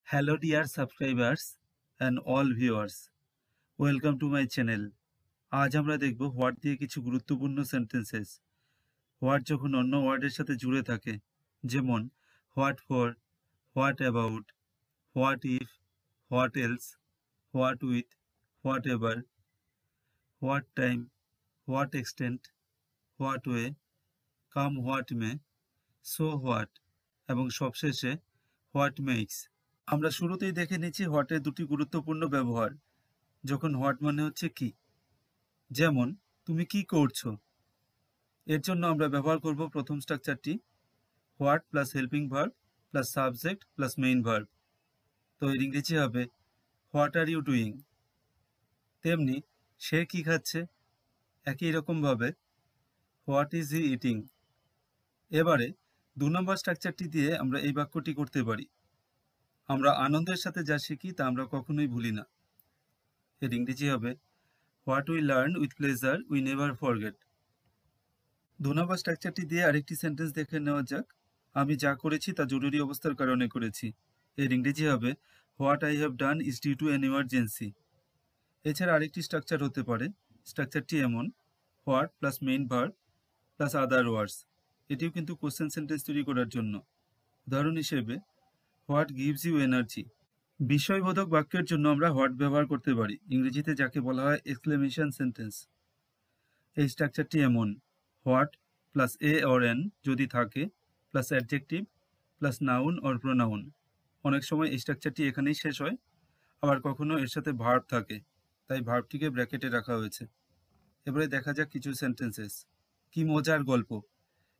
Hello dear subscribers and all viewers. Welcome to my channel. আজ আমরা দেখব what দিয়ে কিছু গুরুত্বপূর্ণ সেন্টেন্সেস। হোয়াট যখন অন্য ওয়ার্ডের সাথে জুড়ে থাকে, যেমন what for, what about, what if, what else, what with, whatever, what time, what extent, what way, come what may, so what এবং সবশেষে হোয়াট মেক্স। আমরা শুরুতেই দেখে নিচ্ছি হোয়াটের দুটি গুরুত্বপূর্ণ ব্যবহার। যখন হোয়াট মানে হচ্ছে কি, যেমন তুমি কি করছো, এর জন্য আমরা ব্যবহার করব প্রথম স্ট্রাকচারটি what plus helping verb plus subject plus main verb. তো এর ইংরেজি হবে হোয়াট আর ইউ ডুইং। তেমনি সে কি খাচ্ছে, একই রকমভাবে হোয়াট ইজ হি ইটিং। এবারে 2 নম্বর স্ট্রাকচারটি দিয়ে আমরা এই বাক্যটি করতে পারি, আমরা আনন্দের সাথে যা শিখি তা আমরা কখনোই ভুলি না। এর ইংরেজি হবে what we learn with pleasure we never forget. 2 নম্বর স্ট্রাকচারটি দিয়ে আরেকটি সেন্টেন্স দেখে নেওয়া যাক, আমি যা করেছি তা জরুরি অবস্থার কারণে করেছি। এর ইংরেজি হবে what I have done is due to an emergency. এছাড়া আরেকটি স্ট্রাকচার হতে পারে, স্ট্রাকচারটি এমন what plus main verb plus other words. এটিও কিন্তু কোশ্চেন সেন্টেন্স তৈরি করার জন্য। উদাহরণ হিসেবে হোয়াট গিভস ইউ এনার্জি। বিস্ময়বোধক বাক্যের জন্য আমরা হোয়াট ব্যবহার করতে পারি, ইংরেজিতে যাকে বলা হয় এক্সক্লেমেশন সেন্টেন্স। এই স্ট্রাকচারটি এমন what plus a or N যদি থাকে, plus adjective plus noun or pronoun. অনেক সময় এই স্ট্রাকচারটি এখানেই শেষ হয়, আবার কখনো এর সাথে ভার্ব থাকে, তাই ভার্বটিকে ব্র্যাকেটে রাখা হয়েছে। এবারে দেখা যাক কিছু সেন্টেন্সেস। কি মজার গল্প,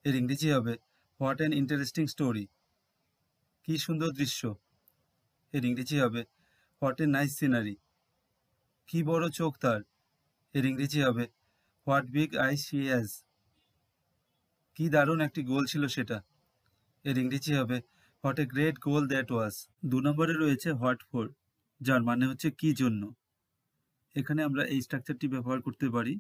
এর ইংরেজি হবে হোয়াট অ্যান ইন্টারেস্টিং স্টোরি। কি সুন্দর দৃশ্য, এর ইংরেজি হবে হোয়াট এ নাইস সিনারি। কি বড় চোখ তার, এর ইংরেজি হবে what big eyes she has. কি দারুণ একটি গোল ছিল সেটা, এর ইংরেজি হবে what a great goal that was. 2 নম্বরে রয়েছে হোয়াট ফর, যার মানে হচ্ছে কি জন্য। এখানে আমরা এই স্ট্রাকচারটি ব্যবহার করতে পারি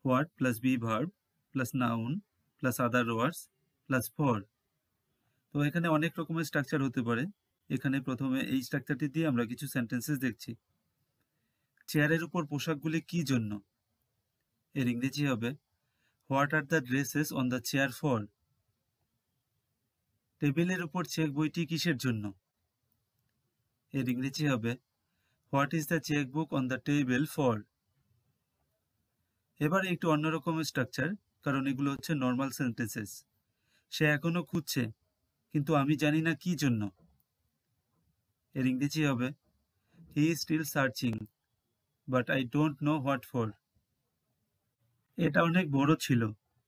what plus be verb plus noun plus other words plus for. তো এখানে অনেক রকমের স্ট্রাকচার হতে পারে। এখানে প্রথমে এই স্ট্রাকচারটি দিয়ে আমরা কিছু সেন্টেন্সেস দেখছি। চেয়ারের উপর পোশাকগুলি কি জন্য, এর ইংরেজি হবে what are the dresses on the chair for. টেবিলের উপর চেক বইটি কিসের জন্য, এর ইংরেজি হবে what is the cheque book on the table for. এবারে একটু অন্যরকমের স্ট্রাকচার, কারণ এগুলো হচ্ছে নর্মাল সেন্টেন্সেস। সে এখনো খুঁজছে, কিন্তু আমি জানি না কি জন্য, এর ইংরেজি হবে he is still searching but I don't know what for. এটা অনেক বড় ছিল,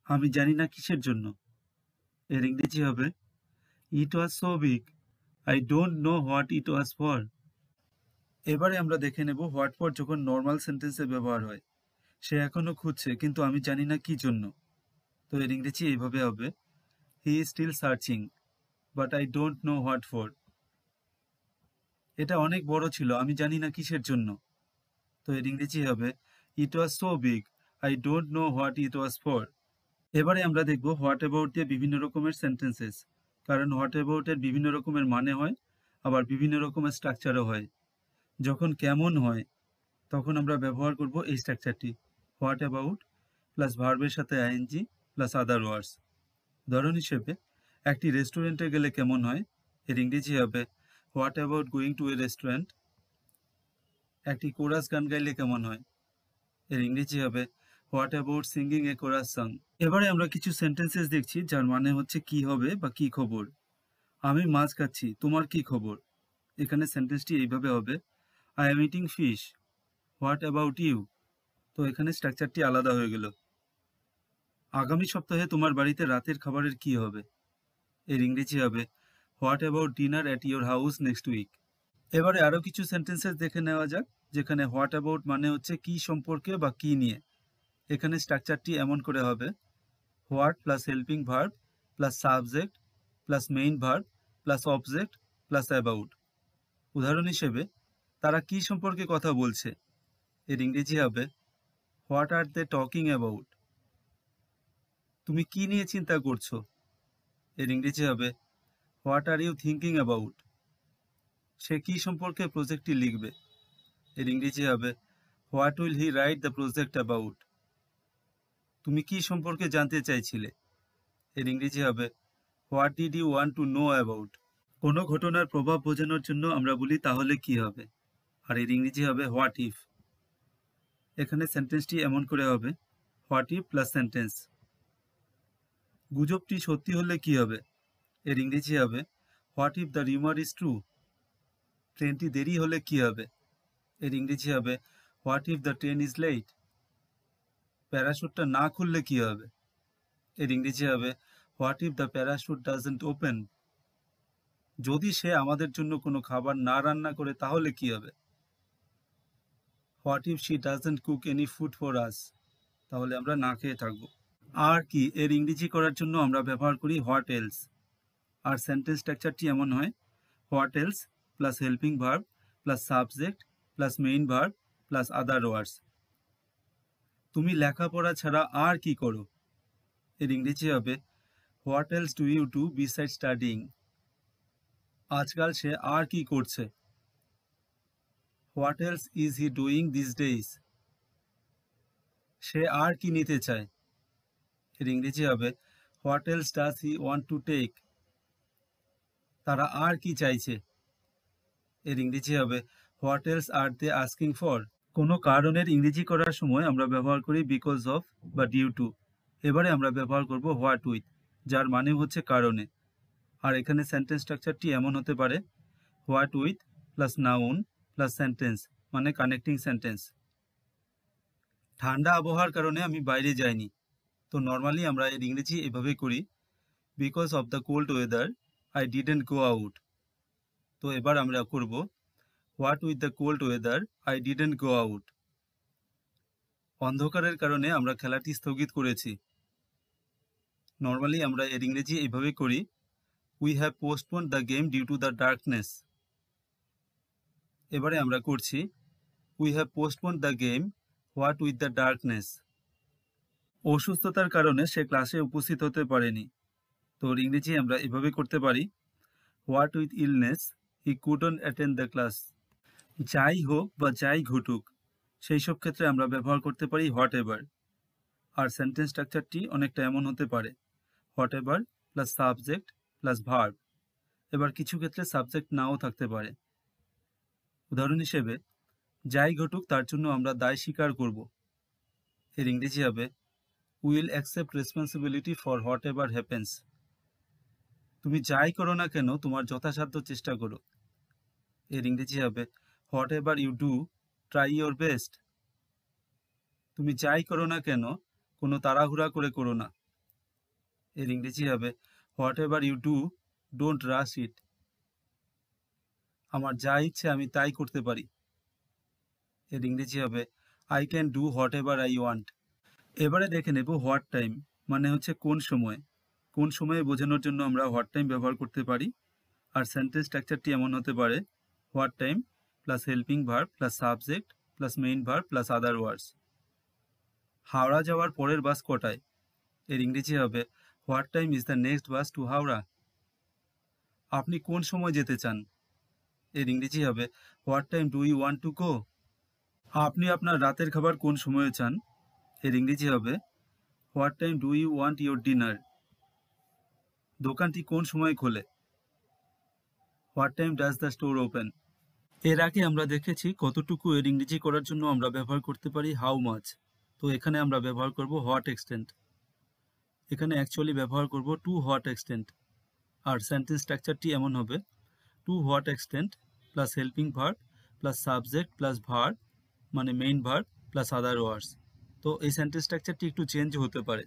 আমি জানি না কিসের জন্য, এর ইংরেজি হবে it was so big I don't know what it was for. এবারে আমরা দেখে নেব হোয়াট ফর যখন নর্মাল সেন্টেন্সে ব্যবহার হয়। সে এখনো খুঁজছে, কিন্তু আমি জানি না কি জন্য। তো এর ইংরেজি এইভাবে হবে he is still searching but I don't know what for. এটা অনেক বড় ছিল, আমি জানি না কিসের জন্য। তো এর ইংরেজি হবে it was so big I don't know what it was for. এবারে আমরা দেখব হোয়াট অ্যাবাউট দিয়ে বিভিন্ন রকমের সেন্টেন্সেস, কারণ হোয়াট অ্যাবাউটের বিভিন্ন রকমের মানে হয়, আবার বিভিন্ন রকমের স্ট্রাকচারও হয়। যখন কেমন হয় তখন আমরা ব্যবহার করব এই স্ট্রাকচারটি হোয়াট অ্যাবাউট প্লাস ভার্বের সাথে আইএনজি প্লাস আদার ওয়ার্ডস। উদাহরণ হিসেবে একটি রেস্টুরেন্টে গেলে কেমন হয়, এর ইংরেজি হবে what about going to A restaurant. একটি কোরাস গান গাইলে কেমন হয়, এর ইংরেজি হবে what about singing a chorus song. এবারে আমরা কিছু সেন্টেন্সেস দেখছি যার মানে হচ্ছে কি হবে বা কি খবর। আমি মাছ খাচ্ছি, তোমার কি খবর। এখানে সেন্টেন্সটি এইভাবে হবে I am eating fish, what about you. তো এখানে স্ট্রাকচারটি আলাদা হয়ে গেল। আগামী সপ্তাহে তোমার বাড়িতে রাতের খাবারের কি হবে, এর ইংরেজি হবে what about dinner at your house next week. এবারে আরও কিছু সেন্টেন্সেস দেখে নেওয়া যাক, যেখানে হোয়াট অ্যাবাউট মানে হচ্ছে কি সম্পর্কে বা কি নিয়ে। এখানে স্ট্রাকচারটি এমন করে হবে what plus helping verb plus subject plus main verb plus object plus about. উদাহরণ হিসেবে তারা কি সম্পর্কে কথা বলছে, এর ইংরেজি হবে what are they talking about. তুমি কি নিয়ে চিন্তা করছো, এর ইংরেজি হবে what are you thinking about. সে কি সম্পর্কে প্রজেক্টটি লিখবে? এর ইংরেজি হবে what will he write the project about. তুমি কি সম্পর্কে জানতে চাইছিলে? এর ইংরেজি হবে what did you want to know about. কোনো ঘটনার প্রভাব বোঝানোর জন্য আমরা বলি তাহলে কি হবে, আর এর ইংরেজি হবে হোয়াট ইফ। এখানে সেন্টেন্সটি এমন করে হবে হোয়াট ইফ প্লাস সেন্টেন্স। গুজবটি সত্যি হলে কি হবে? এর ইংরেজি হবে what if the rumour is true. ট্রেনটি দেরি হলে কি হবে? এর ইংরেজি হবে what if the train is late. প্যারাশুটটা না খুললে কি হবে? এর ইংরেজি হবে what if the parachute doesn't open. যদি সে আমাদের জন্য কোনো খাবার না রান্না করে তাহলে কি হবে? What if she doesn't cook any food for us. তাহলে আমরা না খেয়ে থাকবো। আর কি এর ইংরেজি করার জন্য আমরা ব্যবহার করি হোয়াট এলস। আর সেন্টেন্স স্ট্রাকচারটি এমন হয় what else plus helping verb plus subject plus main verb plus other words. তুমি লেখাপড়া ছাড়া আর কি করো? এর ইংরেজি হবে what else do you do beside studying. আজকাল সে আর কি করছে? What else is he doing this days. সে আর কি নিতে চায়? এর ইংরেজি হবে what else does he want to take. তারা আর কি চাইছে? এর ইংরেজি হবে what else are they asking for. কোনো কারণের ইংরেজি করার সময় আমরা ব্যবহার করি বিকজ অফ বা ডিউ টু। এবারে আমরা ব্যবহার করব হোয়াট উইথ, যার মানে হচ্ছে কারণে। আর এখানে সেন্টেন্স স্ট্রাকচারটি এমন হতে পারে what with plus noun plus sentence, মানে কানেক্টিং সেন্টেন্স। ঠান্ডা আবহাওয়ার কারণে আমি বাইরে যাইনি। তো নর্মালি আমরা এর ইংরেজি এভাবে করি because of the cold weather I didn't go out. তো এবার আমরা করব what with the cold weather I didn't go out. অন্ধকারের কারণে আমরা খেলাটি স্থগিত করেছি। নর্মালি আমরা এর ইংরেজি এইভাবে করি we have postponed the game due to the darkness. এবারে আমরা করছি we have postponed the game what with the darkness. অসুস্থতার কারণে সে ক্লাসে উপস্থিত হতে পারেনি। তো ওর ইংরেজি আমরা এভাবে করতে পারি what with illness he couldn't attend the class. যাই হোক বা যাই ঘটুক, সেই সব ক্ষেত্রে আমরা ব্যবহার করতে পারি হোয়াট এভার। আর সেন্টেন্স স্ট্রাকচারটি অনেকটা এমন হতে পারে what ever plus subject plus verb. এবার কিছু ক্ষেত্রে সাবজেক্ট নাও থাকতে পারে। উদাহরণ হিসেবে যাই ঘটুক তার জন্য আমরা দায় স্বীকার করব। এর ইংরেজি হবে will accept responsibility for what ever happens. তুমি যাই করো না কেন তোমার যথাসাধ্য চেষ্টা করো। এর ইংরেজি হবে whatever you do try your best. তুমি যাই করো না কেন কোনো তাড়াহুড়া করে করো না। এর ইংরেজি হবে whatever you do don't rush it. আমার যা ইচ্ছে আমি তাই করতে পারি। এর ইংরেজি হবে I can do what ever I want. এবারে দেখে নেব হোয়াট টাইম, মানে হচ্ছে কোন সময়। কোন সময়ে বোঝানোর জন্য আমরা হোয়াট টাইম ব্যবহার করতে পারি। আর সেন্টেন্স স্ট্রাকচারটি এমন হতে পারে what time plus helping verb plus subject plus main verb plus other ওয়ার্ডস। হাওড়া যাওয়ার পরের বাস কটায়? এর ইংরেজি হবে what time is the next bus to Howrah. আপনি কোন সময় যেতে চান? এর ইংরেজি হবে what time do you want to go. আপনি আপনার রাতের খাবার কোন সময়ে চান? এর ইংরেজি হবে what time do you want your dinner. দোকানটি কোন সময় খোলে? What time does the store open. এর আগে আমরা দেখেছি কতটুকু এর ইংরেজি করার জন্য আমরা ব্যবহার করতে পারি হাউ মাচ। তো এখানে আমরা ব্যবহার করব হোয়াট এক্সটেন্ট। এখানে অ্যাকচুয়ালি ব্যবহার করব টু হোয়াট এক্সটেন্ট। আর সেন্টেন্স স্ট্রাকচারটি এমন হবে to what extent plus helping verb plus subject plus verb, মানে main verb plus other words. তো এই সেন্টেন্স স্ট্রাকচারটি একটু চেঞ্জ হতে পারে।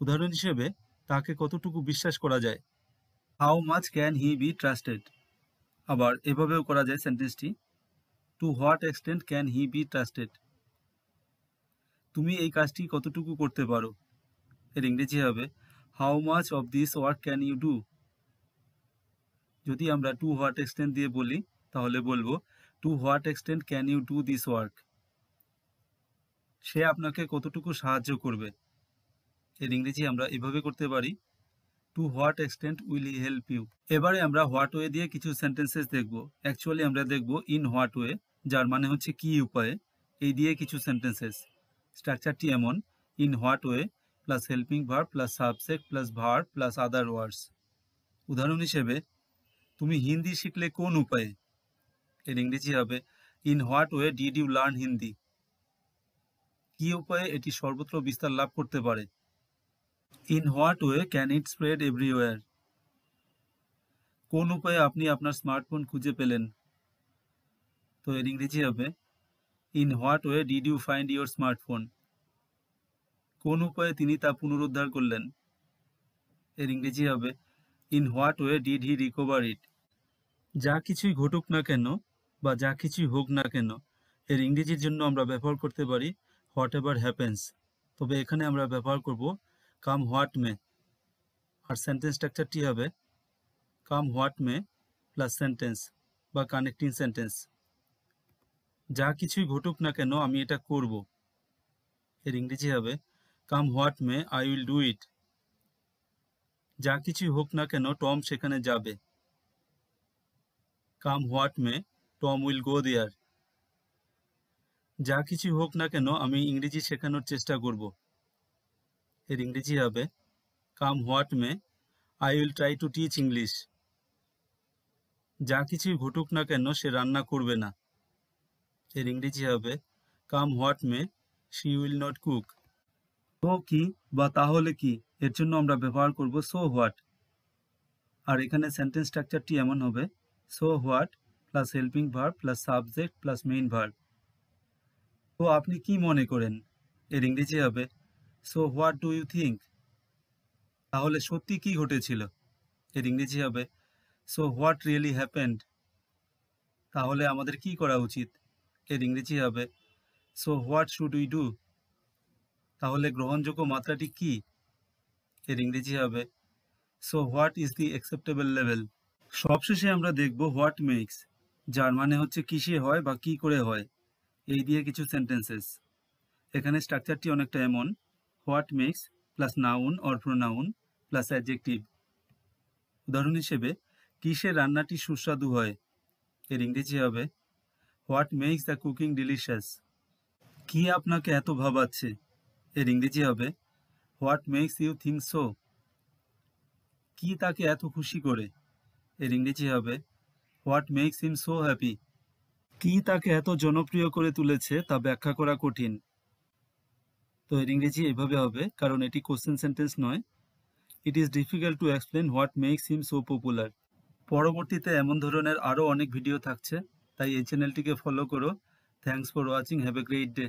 উদাহরণ হিসেবে তাকে কতটুকু বিশ্বাস করা যায়, how much can he be trusted. আবার এভাবেও করা যায় সেন্টেন্সটি to what extent can he be trusted. তুমি এই কাজটি কতটুকু করতে পারো? এর ইংরেজি হবে how much of this work can you do. যদি আমরা টু হোয়াট এক্সটেন্ট দিয়ে বলি তাহলে বলবো to what extent can you do this work. সে আপনাকে কতটুকু সাহায্য করবে? এর ইংরেজি আমরা এভাবে করতে পারি to what extent will he help you. এবারে আমরা হোয়াট ওয়ে দিয়ে কিছু সেন্টেন্সেস দেখব। অ্যাকচুয়ালি আমরা দেখব ইন হোয়াট ওয়ে, যার মানে হচ্ছে কি উপায়ে, এই দিয়ে কিছু সেন্টেন্সেস। স্ট্রাকচারটি এমন: in what way plus helping verb plus subject plus verb plus other words. উদাহরণ হিসেবে, তুমি হিন্দি শিখলে কোন উপায়ে? এর ইংরেজি হবে in what way did you learn Hindi. কি উপায়ে এটি সর্বত্র বিস্তার লাভ করতে পারে? In what way can it spread everywhere. কোন উপায়ে আপনি আপনার স্মার্টফোন খুঁজে পেলেন? তো এর ইংরেজি হবে in what way did you find your smartphone. কোন উপায়ে তিনি তা পুনরুদ্ধার করলেন? এর ইংরেজি হবে in what way did he recover it. যা কিছুই ঘটুক না কেন বা যা কিছুই হোক না কেন, এর ইংরেজির জন্য আমরা ব্যবহার করতে পারি হোয়াট এভার হ্যাপেন্স। তবে এখানে আমরা ব্যবহার করব কাম হোয়াট মে। আর সেন্টেন্স স্ট্রাকচারটি হবে come what may plus sentence বা কানেক্টিং সেন্টেন্স। যা কিছুই ঘটুক না কেন আমি এটা করব। এর ইংরেজি হবে come what may I will do it. যা কিছুই হোক না কেন টম সেখানে যাবে। Come what may Tom will go there. যা কিছুই হোক না কেন আমি ইংরেজি শেখানোর চেষ্টা করব। এর ইংরেজি হবে come what may I will try to teach English. যা কিছুই ঘটুক না কেন সে রান্না করবে না। এর ইংরেজি হবে come what may she will not cook. তো কি বা তাহলে কি, এর জন্য আমরা ব্যবহার করব সো হোয়াট। আর এখানে সেন্টেন্স স্ট্রাকচারটি এমন হবে so what plus helping verb plus subject plus main verb. তো আপনি কি মনে করেন? এর ইংরেজি হবে so what do you think. তাহলে সত্যি কি ঘটেছিল? এর ইংরেজি হবে সো হোয়াট রিয়েলি হ্যাপেন্ড। তাহলে আমাদের কি করা উচিত? এর ইংরেজি হবে so what should we do. তাহলে গ্রহণযোগ্য মাত্রাটি কি? এর ইংরেজি হবে so what is the acceptable level. সবশেষে আমরা দেখব হোয়াট মেক্স, যার মানে হচ্ছে কিসে হয় বা কি করে হয়, এই দিয়ে কিছু সেন্টেন্সেস। এখানে স্ট্রাকচারটি অনেকটা এমন: what makes plus noun or pronoun plus adjective. উদাহরণ হিসেবে, কিসে রান্নাটি সুস্বাদু হয়? এর ইংরেজি হবে what makes the cooking delicious. কি আপনাকে এত ভাবাচ্ছে? এর ইংরেজি হবে what makes you think so. কি তাকে এত খুশি করে? এর ইংরেজি হবে what makes him so happy. কি তাকে এত জনপ্রিয় করে তুলেছে তা ব্যাখ্যা করা কঠিন। তো এর ইংরেজি এভাবে হবে, কারণ এটি কোশ্চেন সেন্টেন্স নয়। It is difficult to explain what makes him so popular. পরবর্তীতে এমন ধরনের আরও অনেক ভিডিও থাকছে, তাই এই চ্যানেলটিকে ফলো করো। Thanks for watching, have a great day.